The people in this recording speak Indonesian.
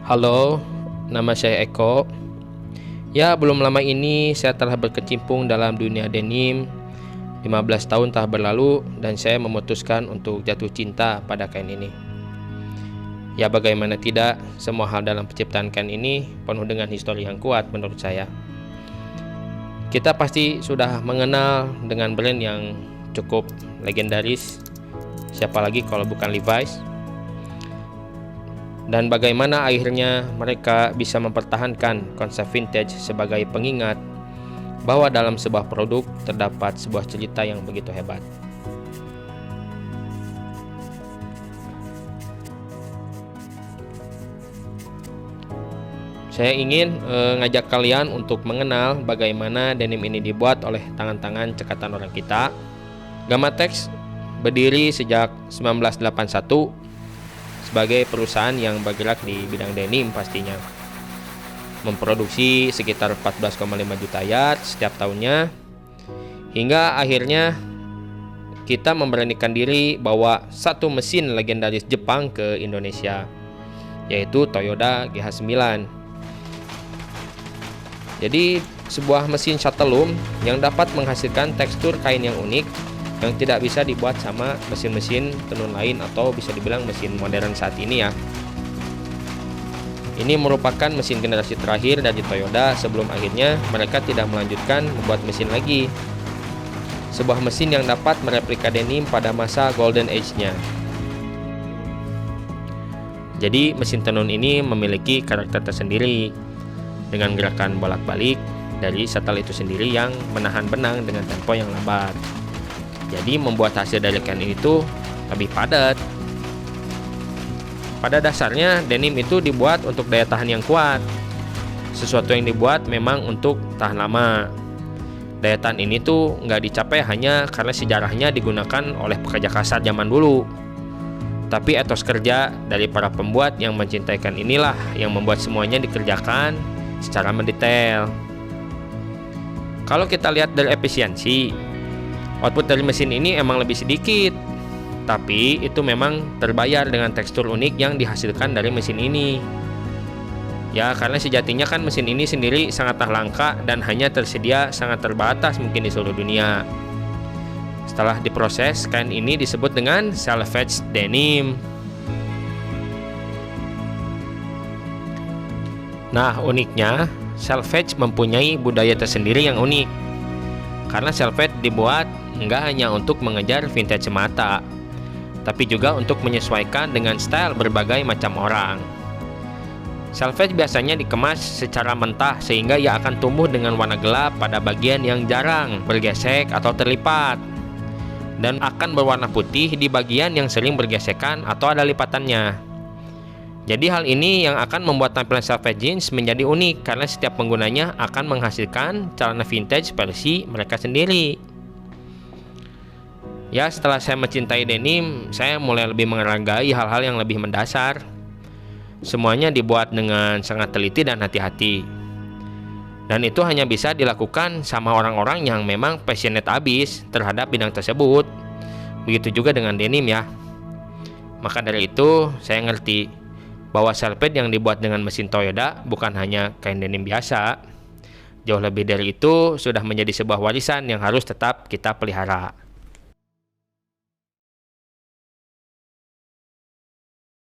Halo, nama saya Eko. Ya, belum lama ini saya telah berkecimpung dalam dunia denim. 15 tahun telah berlalu dan saya memutuskan untuk jatuh cinta pada kain ini. Ya, bagaimana tidak, semua hal dalam penciptaan kain ini penuh dengan histori yang kuat menurut saya. Kita pasti sudah mengenal dengan brand yang cukup legendaris. Siapa lagi kalau bukan Levi's? Dan bagaimana akhirnya mereka bisa mempertahankan konsep vintage sebagai pengingat bahwa dalam sebuah produk terdapat sebuah cerita yang begitu hebat. Saya ingin ngajak kalian untuk mengenal bagaimana denim ini dibuat oleh tangan-tangan cekatan orang kita. Gammatex berdiri sejak 1981 sebagai perusahaan yang bergerak di bidang denim pastinya. Memproduksi sekitar 14,5 juta yard setiap tahunnya. Hingga akhirnya kita memberanikan diri bawa satu mesin legendaris Jepang ke Indonesia, yaitu Toyoda GH9. Jadi sebuah mesin shuttle loom yang dapat menghasilkan tekstur kain yang unik yang tidak bisa dibuat sama mesin-mesin tenun lain atau bisa dibilang mesin modern saat ini ya. Ini merupakan mesin generasi terakhir dari Toyota sebelum akhirnya mereka tidak melanjutkan membuat mesin lagi. Sebuah mesin yang dapat mereplika denim pada masa golden age-nya. Jadi mesin tenun ini memiliki karakter tersendiri dengan gerakan bolak-balik dari shuttle itu sendiri yang menahan benang dengan tempo yang lambat. Jadi membuat hasil dari kain itu lebih padat. Pada dasarnya denim itu dibuat untuk daya tahan yang kuat. Sesuatu yang dibuat memang untuk tahan lama. Daya tahan ini tuh nggak dicapai hanya karena sejarahnya digunakan oleh pekerja kasar zaman dulu. Tapi etos kerja dari para pembuat yang mencintai kain inilah yang membuat semuanya dikerjakan secara mendetail. Kalau kita lihat dari efisiensi, output dari mesin ini emang lebih sedikit, tapi itu memang terbayar dengan tekstur unik yang dihasilkan dari mesin ini. Ya, karena sejatinya kan mesin ini sendiri sangatlah langka dan hanya tersedia sangat terbatas mungkin di seluruh dunia. Setelah diproses, kain ini disebut dengan salvage denim. Nah, uniknya, salvage mempunyai budaya tersendiri yang unik. Karena salvage dibuat nggak hanya untuk mengejar vintage semata, tapi juga untuk menyesuaikan dengan style berbagai macam orang. Salvage biasanya dikemas secara mentah sehingga ia akan tumbuh dengan warna gelap pada bagian yang jarang bergesek atau terlipat, dan akan berwarna putih di bagian yang sering bergesekan atau ada lipatannya. Jadi hal ini yang akan membuat tampilan salvage jeans menjadi unik karena setiap penggunanya akan menghasilkan celana vintage versi mereka sendiri. Ya, setelah saya mencintai denim, saya mulai lebih menghargai hal-hal yang lebih mendasar. Semuanya dibuat dengan sangat teliti dan hati-hati. Dan itu hanya bisa dilakukan sama orang-orang yang memang passionate abis terhadap bidang tersebut. Begitu juga dengan denim ya. Maka dari itu, saya ngerti bahwa salvage yang dibuat dengan mesin Toyota bukan hanya kain denim biasa. Jauh lebih dari itu, sudah menjadi sebuah warisan yang harus tetap kita pelihara.